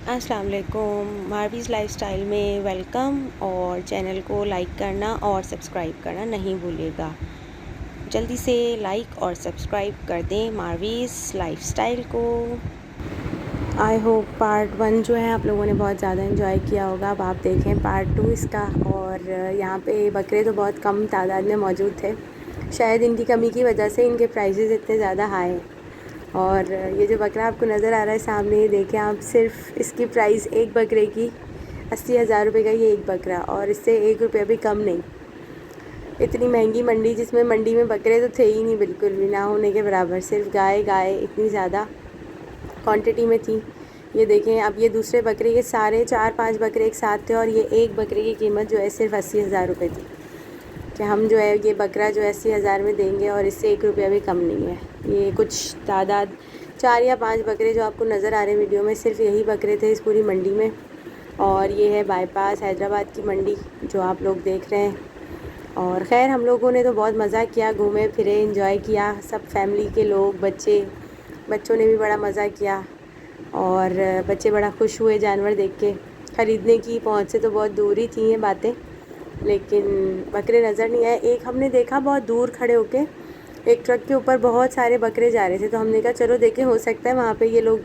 अस्सलाम वालेकुम। मारवीज़ लाइफ़स्टाइल में वेलकम और चैनल को लाइक करना और सब्सक्राइब करना नहीं भूलिएगा। जल्दी से लाइक और सब्सक्राइब कर दें मारवीज़ लाइफ़स्टाइल को। आई होप पार्ट 1 जो है आप लोगों ने बहुत ज़्यादा एंजॉय किया होगा। अब आप देखें पार्ट 2 इसका। और यहाँ पे बकरे तो बहुत कम तादाद में मौजूद थे, शायद इनकी कमी की वजह से इनके प्राइसेस इतने ज़्यादा हाई हैं। और ये जो बकरा आपको नज़र आ रहा है सामने, ये देखें आप, सिर्फ इसकी प्राइस एक बकरे की 80,000 रुपये का ये एक बकरा, और इससे 1 रुपया भी कम नहीं। इतनी महंगी मंडी, जिसमें मंडी में बकरे तो थे ही नहीं, बिल्कुल भी ना होने के बराबर, सिर्फ गाय इतनी ज़्यादा क्वांटिटी में थी। ये देखें अब, ये दूसरे बकरे के सारे 4-5 बकरे एक साथ थे, और ये एक बकरे की कीमत जो है सिर्फ 80,000 रुपये थी। कि हम जो है ये बकरा जो है 80,000 में देंगे, और इससे 1 रुपया भी कम नहीं है। ये कुछ तादाद 4 या 5 बकरे जो आपको नज़र आ रहे हैं वीडियो में, सिर्फ यही बकरे थे इस पूरी मंडी में। और ये है बाईपास हैदराबाद की मंडी जो आप लोग देख रहे हैं। और ख़ैर हम लोगों ने तो बहुत मज़ा किया, घूमे फिरे, एंजॉय किया, सब फैमिली के लोग, बच्चों ने भी बड़ा मज़ा किया। और बच्चे बड़ा खुश हुए जानवर देख के। ख़रीदने की पहुँच से तो बहुत दूर ही थी ये बातें, लेकिन बकरे नज़र नहीं आए। एक हमने देखा बहुत दूर खड़े होके, एक ट्रक के ऊपर बहुत सारे बकरे जा रहे थे, तो हमने कहा चलो देखें, हो सकता है वहाँ पे ये लोग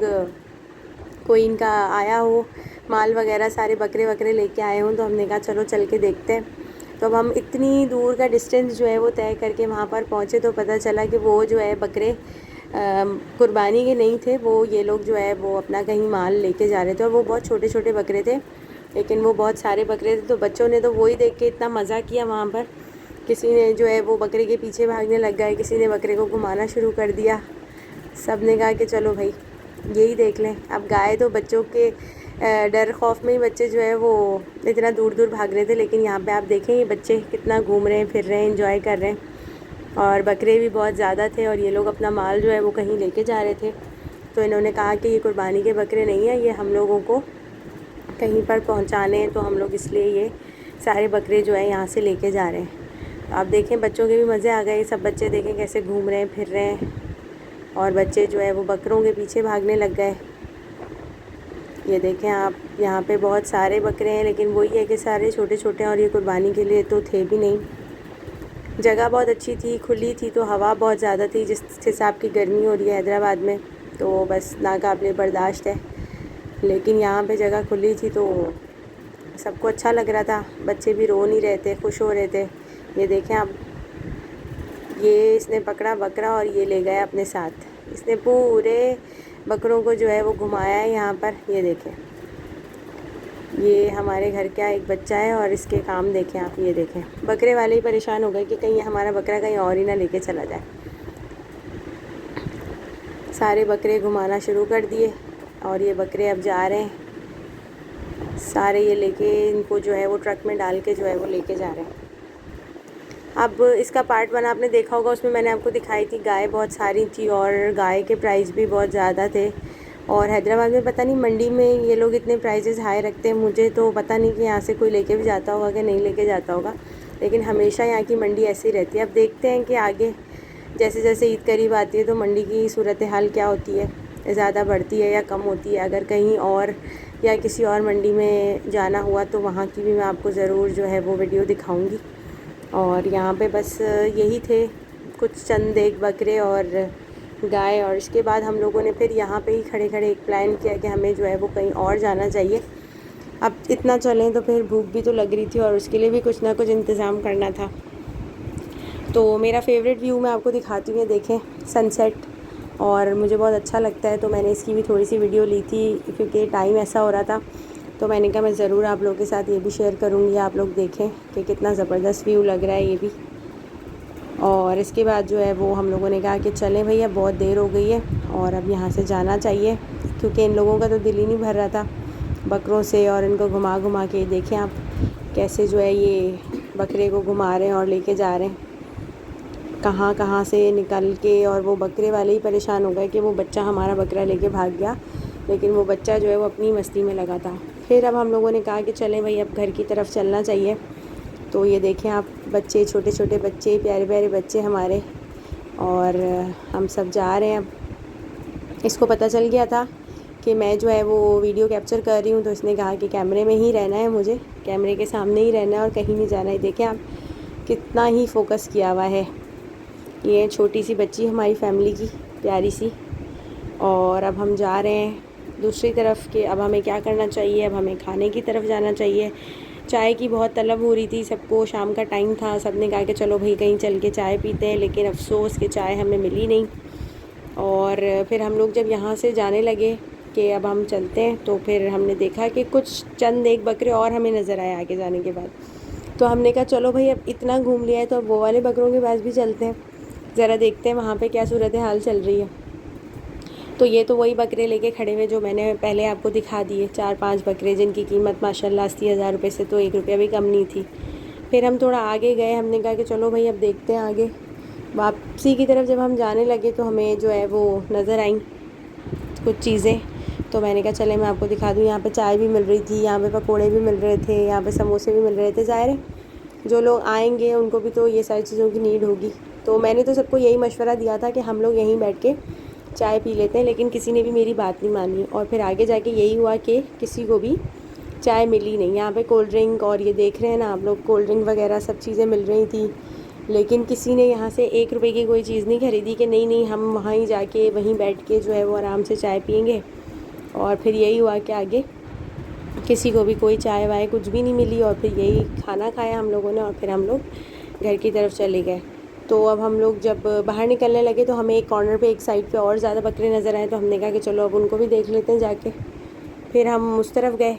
कोई इनका आया हो, माल वगैरह सारे बकरे लेके आए हों। तो हमने कहा चलो चल के देखते हैं। तो अब हम इतनी दूर का डिस्टेंस जो है वो तय करके वहाँ पर पहुँचे, तो पता चला कि वो जो है बकरे कुर्बानी के नहीं थे। वो ये लोग जो है वो अपना कहीं माल लेके जा रहे थे, और वो बहुत छोटे छोटे बकरे थे, लेकिन वो बहुत सारे बकरे थे। तो बच्चों ने तो वही देख के इतना मज़ा किया वहाँ पर। किसी ने जो है वो बकरे के पीछे भागने लग गए, किसी ने बकरे को घुमाना शुरू कर दिया। सब ने कहा कि चलो भाई यही देख लें। अब गाय तो बच्चों के डर खौफ में ही बच्चे जो है वो इतना दूर दूर भाग रहे थे, लेकिन यहाँ पे आप देखें ये बच्चे कितना घूम रहे हैं, फिर रहे हैं, एंजॉय कर रहे हैं। और बकरे भी बहुत ज़्यादा थे, और ये लोग अपना माल जो है वो कहीं लेके जा रहे थे। तो इन्होंने कहा कि ये कुर्बानी के बकरे नहीं हैं, ये हम लोगों को कहीं पर पहुंचाने हैं, तो हम लोग इसलिए ये सारे बकरे जो है यहाँ से लेके जा रहे हैं। तो आप देखें बच्चों के भी मज़े आ गए। सब बच्चे देखें कैसे घूम रहे हैं, फिर रहे हैं, और बच्चे जो है वो बकरों के पीछे भागने लग गए। ये देखें आप, यहाँ पे बहुत सारे बकरे हैं, लेकिन वही है कि सारे छोटे छोटे हैं, और ये कुर्बानी के लिए तो थे भी नहीं। जगह बहुत अच्छी थी, खुली थी, तो हवा बहुत ज़्यादा थी, जिस हिसाब की गर्मी हो रही है हैदराबाद में, तो बस नाकाबिले बर्दाश्त है। लेकिन यहाँ पे जगह खुली थी तो सबको अच्छा लग रहा था। बच्चे भी रो नहीं रहे थे, खुश हो रहे थे। ये देखें आप, ये इसने पकड़ा बकरा और ये ले गया अपने साथ। इसने पूरे बकरों को जो है वो घुमाया है यहाँ पर। ये देखें, ये हमारे घर का एक बच्चा है, और इसके काम देखें आप। ये देखें, बकरे वाले ही परेशान हो गए कि कहीं हमारा बकरा कहीं और ही ना लेके चला जाए। सारे बकरे घुमाना शुरू कर दिए, और ये बकरे अब जा रहे हैं सारे, ये लेके इनको जो है वो ट्रक में डाल के जो है वो लेके जा रहे हैं। अब इसका पार्ट 1 आपने देखा होगा, उसमें मैंने आपको दिखाई थी गाय बहुत सारी थी, और गाय के प्राइस भी बहुत ज़्यादा थे। और हैदराबाद में पता नहीं मंडी में ये लोग इतने प्राइसेस हाई रखते हैं, मुझे तो पता नहीं कि यहाँ से कोई लेके भी जाता होगा कि नहीं लेके जाता होगा, लेकिन हमेशा यहाँ की मंडी ऐसी रहती है। अब देखते हैं कि आगे जैसे जैसे ईद करीब आती है तो मंडी की सूरत हाल क्या होती है, ज़्यादा बढ़ती है या कम होती है। अगर कहीं और या किसी और मंडी में जाना हुआ तो वहाँ की भी मैं आपको ज़रूर जो है वो वीडियो दिखाऊंगी। और यहाँ पे बस यही थे कुछ चंद एक बकरे और गाय, और इसके बाद हम लोगों ने फिर यहाँ पे ही खड़े खड़े एक प्लान किया कि हमें जो है वो कहीं और जाना चाहिए। अब इतना चलें तो फिर भूख भी तो लग रही थी, और उसके लिए भी कुछ ना कुछ इंतज़ाम करना था। तो मेरा फेवरेट व्यू मैं आपको दिखाती हूँ, देखें सनसेट, और मुझे बहुत अच्छा लगता है, तो मैंने इसकी भी थोड़ी सी वीडियो ली थी, क्योंकि टाइम ऐसा हो रहा था। तो मैंने कहा मैं ज़रूर आप लोगों के साथ ये भी शेयर करूँगी, आप लोग देखें कि कितना ज़बरदस्त व्यू लग रहा है ये भी। और इसके बाद जो है वो हम लोगों ने कहा कि चलें भैया, बहुत देर हो गई है और अब यहाँ से जाना चाहिए, क्योंकि इन लोगों का तो दिल ही नहीं भर रहा था बकरों से। और इनको घुमा घुमा के देखें आप कैसे जो है ये बकरे को घुमा रहे हैं और लेके जा रहे हैं कहाँ कहाँ से निकल के। और वो बकरे वाले ही परेशान हो गए कि वो बच्चा हमारा बकरा लेके भाग गया, लेकिन वो बच्चा जो है वो अपनी मस्ती में लगा था। फिर अब हम लोगों ने कहा कि चलें भाई, अब घर की तरफ चलना चाहिए। तो ये देखें आप, बच्चे, छोटे छोटे बच्चे, प्यारे प्यारे बच्चे हमारे, और हम सब जा रहे हैं। अब इसको पता चल गया था कि मैं जो है वो वीडियो कैप्चर कर रही हूँ, तो इसने कहा कि कैमरे में ही रहना है, मुझे कैमरे के सामने ही रहना है और कहीं नहीं जाना है। देखें आप कितना ही फोकस किया हुआ है। ये छोटी सी बच्ची हमारी फैमिली की, प्यारी सी। और अब हम जा रहे हैं दूसरी तरफ कि अब हमें क्या करना चाहिए। अब हमें खाने की तरफ जाना चाहिए। चाय की बहुत तलब हो रही थी सबको, शाम का टाइम था, सब ने कहा कि चलो भाई कहीं चल के चाय पीते हैं, लेकिन अफसोस कि चाय हमें मिली नहीं। और फिर हम लोग जब यहाँ से जाने लगे कि अब हम चलते हैं, तो फिर हमने देखा कि कुछ चंद एक बकरे और हमें नज़र आए आगे जाने के बाद। तो हमने कहा चलो भाई अब इतना घूम लिया है तो अब वो वाले बकरों के पास भी चलते हैं, ज़रा देखते हैं वहाँ पे क्या सूरत हाल चल रही है। तो ये तो वही बकरे लेके खड़े हुए जो मैंने पहले आपको दिखा दिए, 4-5 बकरे जिनकी कीमत माशाल्लाह 80,000 रुपये से तो 1 रुपया भी कम नहीं थी। फिर हम थोड़ा आगे गए, हमने कहा कि चलो भाई अब देखते हैं आगे। वापसी की तरफ जब हम जाने लगे तो हमें जो है वो नज़र आई कुछ चीज़ें। तो मैंने कहा चले मैं आपको दिखा दूँ। यहाँ पे चाय भी मिल रही थी, यहाँ पे पकोड़े भी मिल रहे थे, यहाँ पे समोसे भी मिल रहे थे। ज़ाहिर है जो लोग आएंगे उनको भी तो ये सारी चीज़ों की नीड होगी। तो मैंने तो सबको यही मशवरा दिया था कि हम लोग यहीं बैठ के चाय पी लेते हैं, लेकिन किसी ने भी मेरी बात नहीं मानी। और फिर आगे जाके यही हुआ कि किसी को भी चाय मिली नहीं। यहाँ पे कोल्ड ड्रिंक, और ये देख रहे हैं ना आप लोग, कोल्ड ड्रिंक वगैरह सब चीज़ें मिल रही थी, लेकिन किसी ने यहाँ से 1 रुपये की कोई चीज़ नहीं खरीदी कि नहीं हम वहाँ ही जाके वहीं बैठ के जो है वो आराम से चाय पियेंगे। और फिर यही हुआ कि आगे किसी को भी कोई चाय वाय कुछ भी नहीं मिली। और फिर यही खाना खाया हम लोगों ने और फिर हम लोग घर की तरफ चले गए। तो अब हम लोग जब बाहर निकलने लगे तो हमें एक कॉर्नर पे एक साइड पे और ज़्यादा बकरे नज़र आए, तो हमने कहा कि चलो अब उनको भी देख लेते हैं जाके। फिर हम उस तरफ गए,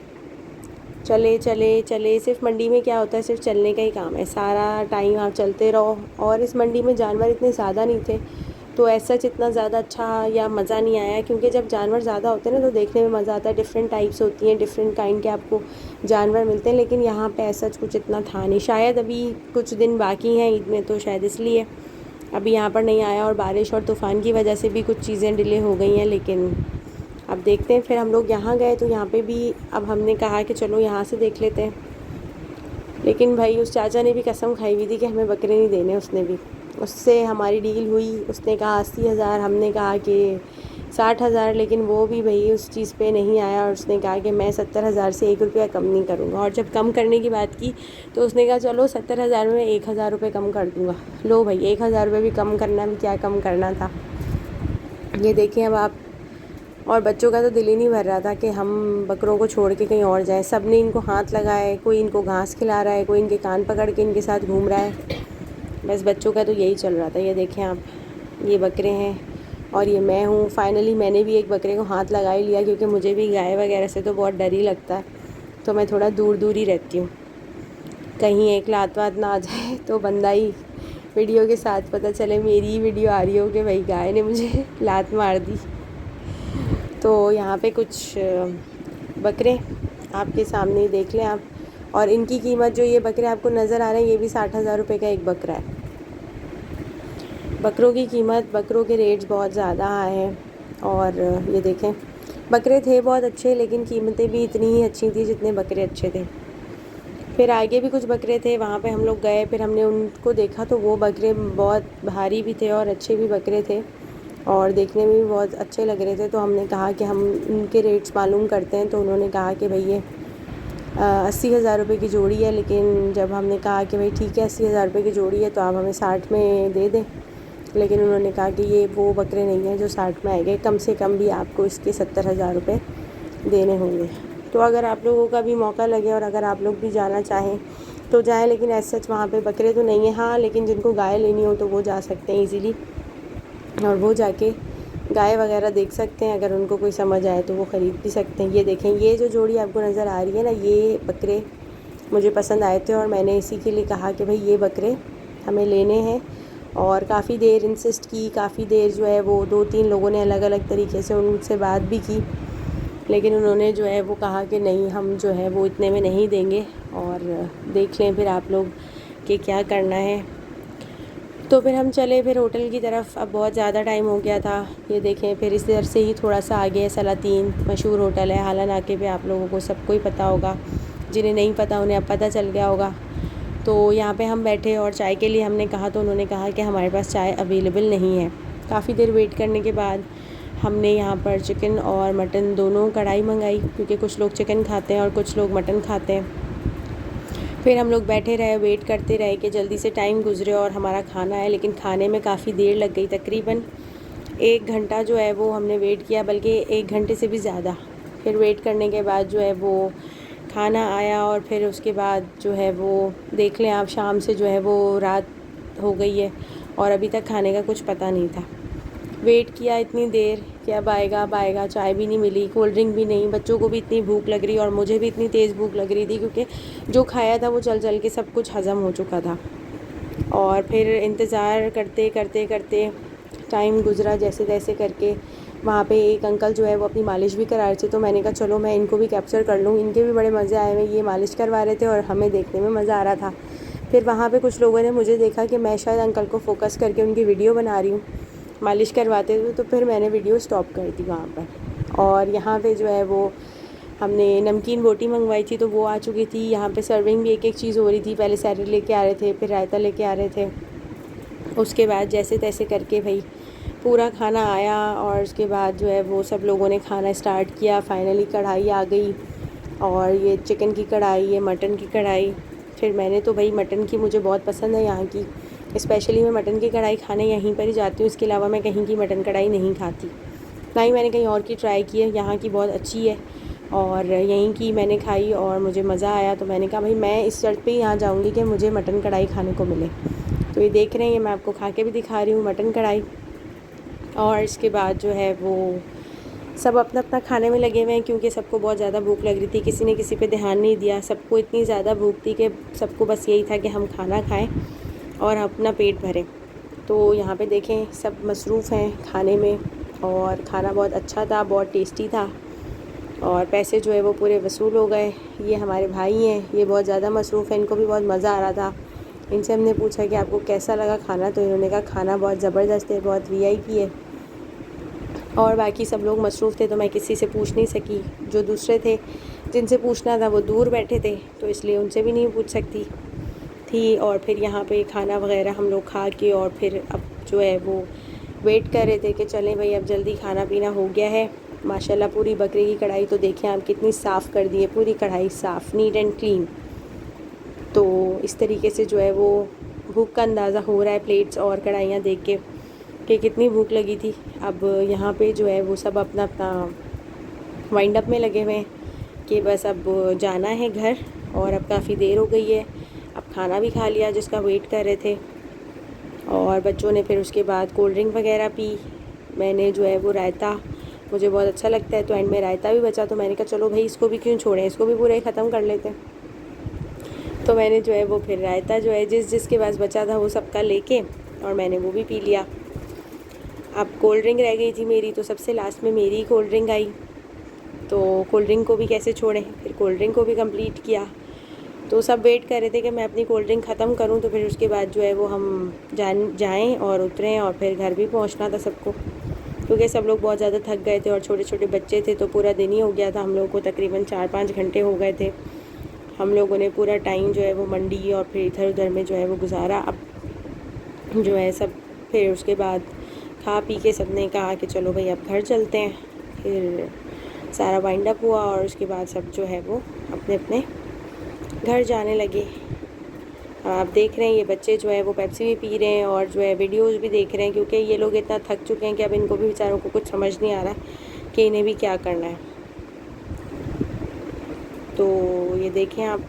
चले चले चले। सिर्फ मंडी में क्या होता है, सिर्फ चलने का ही काम है, सारा टाइम आप चलते रहो। और इस मंडी में जानवर इतने ज़्यादा नहीं थे, तो ऐसा इतना ज़्यादा अच्छा या मज़ा नहीं आया, क्योंकि जब जानवर ज़्यादा होते हैं ना तो देखने में मज़ा आता है। डिफरेंट टाइप्स होती हैं, डिफरेंट काइंड के आपको जानवर मिलते हैं, लेकिन यहाँ पे ऐसा कुछ इतना था नहीं। शायद अभी कुछ दिन बाकी हैं ईद में, तो शायद इसलिए अभी यहाँ पर नहीं आया। और बारिश और तूफ़ान की वजह से भी कुछ चीज़ें डिले हो गई हैं, लेकिन अब देखते हैं। फिर हम लोग यहाँ गए तो यहाँ पे भी अब हमने कहा कि चलो यहाँ से देख लेते हैं, लेकिन भाई उस चाचा ने भी कसम खाई हुई थी कि हमें बकरे नहीं देने। उसने भी, उससे हमारी डील हुई, उसने कहा 80,000, हमने कहा कि 60,000, लेकिन वो भी भाई उस चीज़ पे नहीं आया। और उसने कहा कि मैं 70,000 से 1 रुपया कम नहीं करूँगा। और जब कम करने की बात की तो उसने कहा चलो 70,000 में 1,000 रुपये कम कर दूँगा। लो भाई 1,000 रुपये भी कम करना, भी क्या कम करना था। ये देखें अब आप। और बच्चों का तो दिल ही नहीं भर रहा था कि हम बकरों को छोड़ के कहीं और जाएं। सब ने इनको हाथ लगाए, कोई इनको घास खिला रहा है, कोई इनके कान पकड़ के इनके साथ घूम रहा है। बस बच्चों का तो यही चल रहा था। ये देखें आप, ये बकरे हैं और ये मैं हूँ। फाइनली मैंने भी एक बकरे को हाथ लगा ही लिया, क्योंकि मुझे भी गाय वगैरह से तो बहुत डर ही लगता है, तो मैं थोड़ा दूर दूर ही रहती हूँ, कहीं एक लात वात ना आ जाए तो बंदा ही वीडियो के साथ पता चले मेरी ही वीडियो आ रही हो कि भाई गाय ने मुझे लात मार दी। तो यहाँ पे कुछ बकरे आपके सामने ही देख लें आप। और इनकी कीमत, जो ये बकरे आपको नज़र आ रहे हैं, ये भी 60,000 रुपये का एक बकरा है। बकरों की कीमत, बकरों के रेट्स बहुत ज़्यादा हैं। और ये देखें, बकरे थे बहुत अच्छे, लेकिन कीमतें भी इतनी ही अच्छी थी जितने बकरे अच्छे थे। फिर आगे भी कुछ बकरे थे, वहाँ पे हम लोग गए, फिर हमने उनको देखा तो वो बकरे बहुत भारी भी थे और अच्छे भी बकरे थे और देखने में भी बहुत अच्छे लग रहे थे। तो हमने कहा कि हम उनके रेट्स मालूम करते हैं। तो उन्होंने कहा कि भाई ये 80,000 रुपये की जोड़ी है। लेकिन जब हमने कहा कि भाई ठीक है 80,000 रुपये की जोड़ी है तो आप हमें 60 में दे दें, लेकिन उन्होंने कहा कि ये वो बकरे नहीं हैं जो 60 में आएंगे, कम से कम भी आपको इसके 70,000 रुपये देने होंगे। तो अगर आप लोगों का भी मौका लगे और अगर आप लोग भी जाना चाहें तो जाएं, लेकिन ऐसे सच वहाँ पे बकरे तो नहीं है। हाँ, लेकिन जिनको गाय लेनी हो तो वो जा सकते हैं ईज़िली, और वो जाके गाय वगैरह देख सकते हैं। अगर उनको कोई समझ आए तो वो ख़रीद भी सकते हैं। ये देखें, ये जो जोड़ी आपको नज़र आ रही है ना, ये बकरे मुझे पसंद आए थे और मैंने इसी के लिए कहा कि भाई ये बकरे हमें लेने हैं। और काफ़ी देर इंसिस्ट की, काफ़ी देर जो है वो 2-3 लोगों ने अलग अलग तरीके से उनसे बात भी की, लेकिन उन्होंने जो है वो कहा कि नहीं, हम जो है वो इतने में नहीं देंगे। और देख लें फिर आप लोग कि क्या करना है। तो फिर हम चले फिर होटल की तरफ। अब बहुत ज़्यादा टाइम हो गया था। ये देखें, फिर इस इधर से ही थोड़ा सा आगे सलातीन मशहूर होटल है, हाला नाके पे आप लोगों को सबको ही पता होगा, जिन्हें नहीं पता उन्हें अब पता चल गया होगा। तो यहाँ पे हम बैठे और चाय के लिए हमने कहा तो उन्होंने कहा कि हमारे पास चाय अवेलेबल नहीं है। काफ़ी देर वेट करने के बाद हमने यहाँ पर चिकन और मटन दोनों कढ़ाई मंगाई, क्योंकि कुछ लोग चिकन खाते हैं और कुछ लोग मटन खाते हैं। फिर हम लोग बैठे रहे, वेट करते रहे कि जल्दी से टाइम गुजरे और हमारा खाना आए, लेकिन खाने में काफ़ी देर लग गई। तकरीबन 1 घंटा जो है वो हमने वेट किया, बल्कि 1 घंटे से भी ज़्यादा। फिर वेट करने के बाद जो है वो खाना आया, और फिर उसके बाद जो है वो देख लें आप, शाम से जो है वो रात हो गई है और अभी तक खाने का कुछ पता नहीं था। वेट किया इतनी देर कि अब आएगा अब आएगा, चाय भी नहीं मिली, कोल्ड ड्रिंक भी नहीं। बच्चों को भी इतनी भूख लग रही और मुझे भी इतनी तेज़ भूख लग रही थी, क्योंकि जो खाया था वो चल चल के सब कुछ हज़म हो चुका था। और फिर इंतज़ार करते करते करते टाइम गुज़रा जैसे तैसे करके। वहाँ पे एक अंकल जो है वो अपनी मालिश भी करा रहे थे, तो मैंने कहा चलो मैं इनको भी कैप्चर कर लूँ, इनके भी बड़े मज़े आए हुए। ये मालिश करवा रहे थे और हमें देखने में मज़ा आ रहा था। फिर वहाँ पे कुछ लोगों ने मुझे देखा कि मैं शायद अंकल को फ़ोकस करके उनकी वीडियो बना रही हूँ मालिश करवाते हुए, तो फिर मैंने वीडियो स्टॉप कर दी वहाँ पर। और यहाँ पे जो है वो हमने नमकीन बोटी मंगवाई थी, तो वो आ चुकी थी। यहाँ पे सर्विंग भी एक एक चीज़ हो रही थी। पहले सैलेड लेके आ रहे थे, फिर रायता लेके आ रहे थे। उसके बाद जैसे तैसे करके भाई पूरा खाना आया, और उसके बाद जो है वो सब लोगों ने खाना स्टार्ट किया। फाइनली कढ़ाई आ गई, और ये चिकन की कढ़ाई, ये मटन की कढ़ाई। फिर मैंने तो भाई मटन की, मुझे बहुत पसंद है यहाँ की, स्पेशली मैं मटन की कढ़ाई खाने यहीं पर ही जाती हूँ। इसके अलावा मैं कहीं की मटन कढ़ाई नहीं खाती, ना ही मैंने कहीं और की ट्राई की है। यहाँ की बहुत अच्छी है और यहीं की मैंने खाई और मुझे मज़ा आया। तो मैंने कहा भाई मैं इस शर्त पे ही यहाँ जाऊँगी कि मुझे मटन कढ़ाई खाने को मिले। तो ये देख रहे हैं, ये मैं आपको खा के भी दिखा रही हूँ मटन कढ़ाई। और इसके बाद जो है वो सब अपना अपना खाने में लगे हुए हैं, क्योंकि सबको बहुत ज़्यादा भूख लग रही थी। किसी ने किसी पे ध्यान नहीं दिया, सबको इतनी ज़्यादा भूख थी कि सबको बस यही था कि हम खाना खाएं और अपना पेट भरें। तो यहाँ पे देखें सब मसरूफ़ हैं खाने में, और खाना बहुत अच्छा था, बहुत टेस्टी था, और पैसे जो है वो पूरे वसूल हो गए। ये हमारे भाई हैं, ये बहुत ज़्यादा मसरूफ़ हैं, इनको भी बहुत मज़ा आ रहा था। इनसे हमने पूछा कि आपको कैसा लगा खाना, तो इन्होंने कहा खाना बहुत ज़बरदस्त है, बहुत वीआईपी है। और बाकी सब लोग मसरूफ़ थे, तो मैं किसी से पूछ नहीं सकी। जो दूसरे थे जिनसे पूछना था वो दूर बैठे थे, तो इसलिए उनसे भी नहीं पूछ सकती थी। और फिर यहाँ पे खाना वगैरह हम लोग खा के, और फिर अब जो है वो वेट कर रहे थे कि चलें भाई अब जल्दी खाना पीना हो गया है। माशाल्लाह पूरी बकरे की कढ़ाई तो देखें आप कितनी साफ़ कर दी है, पूरी कढ़ाई साफ़, नीट एंड क्लीन। तो इस तरीके से जो है वो भूख का अंदाज़ा हो रहा है प्लेट्स और कढ़ाइयाँ देख के कि कितनी भूख लगी थी। अब यहाँ पे जो है वो सब अपना अपना वाइंड अप में लगे हुए हैं कि बस अब जाना है घर, और अब काफ़ी देर हो गई है। अब खाना भी खा लिया जिसका वेट कर रहे थे, और बच्चों ने फिर उसके बाद कोल्ड ड्रिंक वगैरह पी। मैंने जो है वो रायता, मुझे बहुत अच्छा लगता है, तो एंड में रायता भी बचा, तो मैंने कहा चलो भाई इसको भी क्यों छोड़ें, इसको भी पूरा ही ख़त्म कर लेते हैं। तो मैंने जो है वो फिर रायता जो है जिसके पास बचा था वो सबका लेके, और मैंने वो भी पी लिया। अब कोल्ड ड्रिंक रह गई थी मेरी, तो सबसे लास्ट में मेरी ही कोल्ड ड्रिंक आई, तो कोल्ड ड्रिंक को भी कैसे छोड़ें, फिर कोल्ड ड्रिंक को भी कंप्लीट किया। तो सब वेट कर रहे थे कि मैं अपनी कोल्ड ड्रिंक ख़त्म करूं, तो फिर उसके बाद जो है वो हम जाएं और उतरें, और फिर घर भी पहुंचना था सबको, क्योंकि सब लोग बहुत ज़्यादा थक गए थे और छोटे छोटे बच्चे थे, तो पूरा दिन ही हो गया था हम लोगों को, तकरीबन 4-5 घंटे हो गए थे। हम लोगों ने पूरा टाइम जो है वो मंडी और फिर इधर उधर में जो है वो गुजारा। अब जो है सब फिर उसके बाद खा पी के सब ने कहा कि चलो भाई अब घर चलते हैं। फिर सारा वाइंड अप हुआ, और उसके बाद सब जो है वो अपने अपने घर जाने लगे। आप देख रहे हैं ये बच्चे जो है वो पेप्सी भी पी रहे हैं और जो है वीडियोज़ भी देख रहे हैं, क्योंकि ये लोग इतना थक चुके हैं कि अब इनको भी बेचारों को कुछ समझ नहीं आ रहा कि इन्हें भी क्या करना है। तो ये देखें आप,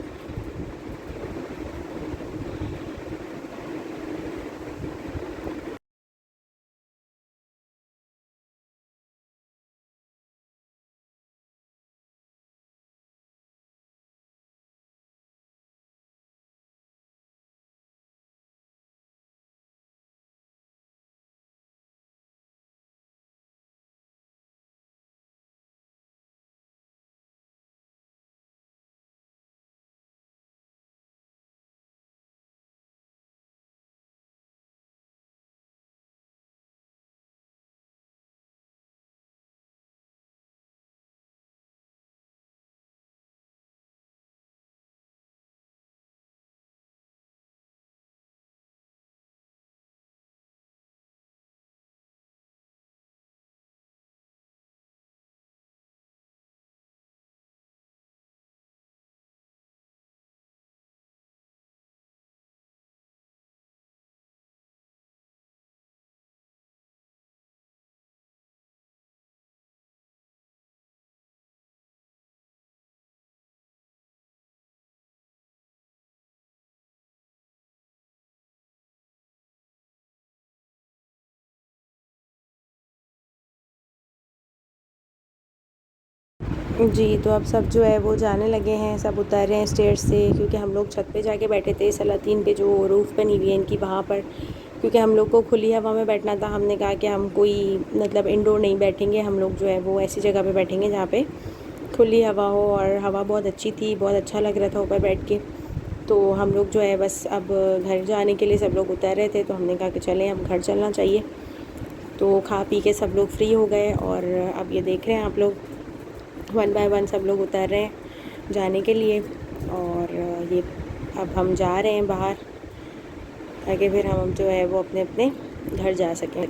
जी, तो अब सब जो है वो जाने लगे हैं, सब उतर रहे हैं स्टेयर्स से, क्योंकि हम लोग छत पे जाके बैठे थे सलातीन पे जो रूफ़ बनी हुई है इनकी वहाँ पर, क्योंकि हम लोग को खुली हवा में बैठना था। हमने कहा कि हम कोई मतलब इंडोर नहीं बैठेंगे, हम लोग जो है वो ऐसी जगह पे बैठेंगे जहाँ पे खुली हवा हो, और हवा बहुत अच्छी थी, बहुत अच्छा लग रहा था ऊपर बैठ के। तो हम लोग जो है बस अब घर जाने के लिए सब लोग उतर रहे थे, तो हमने कहा कि चलें अब घर चलना चाहिए। तो खा पी के सब लोग फ्री हो गए, और अब ये देख रहे हैं आप लोग, वन बाय वन सब लोग उतर रहे हैं जाने के लिए। और ये अब हम जा रहे हैं बाहर, ताकि फिर हम जो है वो अपने अपने घर जा सकें।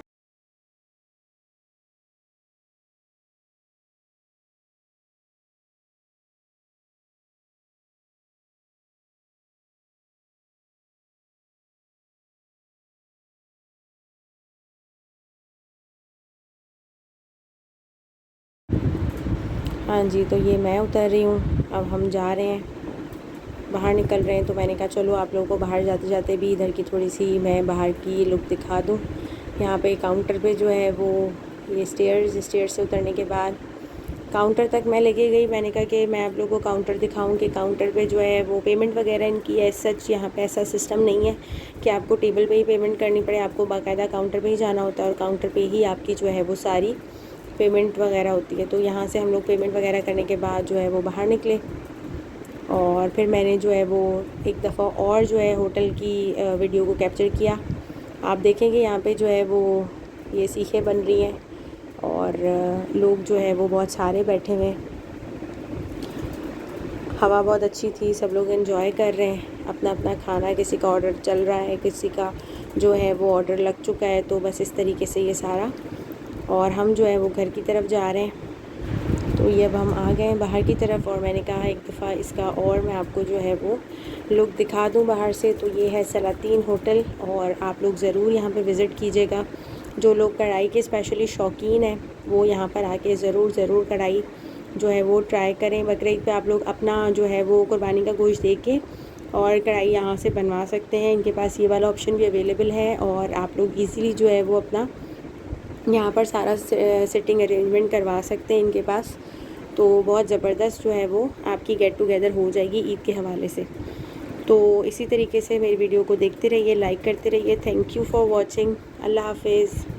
हाँ जी, तो ये मैं उतर रही हूँ, अब हम जा रहे हैं, बाहर निकल रहे हैं। तो मैंने कहा चलो आप लोगों को बाहर जाते जाते भी इधर की थोड़ी सी मैं बाहर की लुक दिखा दूँ। यहाँ पे काउंटर पे जो है वो ये स्टेयर्स से उतरने के बाद काउंटर तक मैं लेके गई। मैंने कहा कि मैं आप लोगों को काउंटर दिखाऊं कि काउंटर पे जो है वो पेमेंट वगैरह इनकी है। सच यहाँ पे ऐसा सिस्टम नहीं है कि आपको टेबल पे ही पेमेंट करनी पड़े, आपको बाकायदा काउंटर पे ही जाना होता है, और काउंटर पे ही आपकी जो है वो सारी पेमेंट वगैरह होती है। तो यहाँ से हम लोग पेमेंट वगैरह करने के बाद जो है वो बाहर निकले, और फिर मैंने जो है वो एक दफ़ा और जो है होटल की वीडियो को कैप्चर किया। आप देखेंगे यहाँ पे जो है वो ये सीखें बन रही हैं, और लोग जो है वो बहुत सारे बैठे हुए हैं। हवा बहुत अच्छी थी, सब लोग एंजॉय कर रहे हैं अपना अपना खाना, किसी का ऑर्डर चल रहा है, किसी का जो है वो ऑर्डर लग चुका है। तो बस इस तरीके से ये सारा, और हम जो है वो घर की तरफ जा रहे हैं। तो ये अब हम आ गए हैं बाहर की तरफ, और मैंने कहा एक दफ़ा इसका और मैं आपको जो है वो लुक दिखा दूं बाहर से। तो ये है सलातीन होटल, और आप लोग ज़रूर यहाँ पे विज़िट कीजिएगा। जो लोग कढ़ाई के स्पेशली शौकीन हैं वो यहाँ पर आके ज़रूर कढ़ाई जो है वो ट्राई करें। बकरीद पे आप लोग अपना जो है वो कुर्बानी का गोश्त दे के और कढ़ाई यहाँ से बनवा सकते हैं। इनके पास ये वाला ऑप्शन भी अवेलेबल है, और आप लोग ईज़िली जो है वो अपना यहाँ पर सारा सिटिंग अरेंजमेंट करवा सकते हैं इनके पास। तो बहुत ज़बरदस्त जो है वो आपकी गेट टुगेदर हो जाएगी ईद के हवाले से। तो इसी तरीके से मेरी वीडियो को देखते रहिए, लाइक करते रहिए। Thank you for watching. अल्लाह हाफिज़।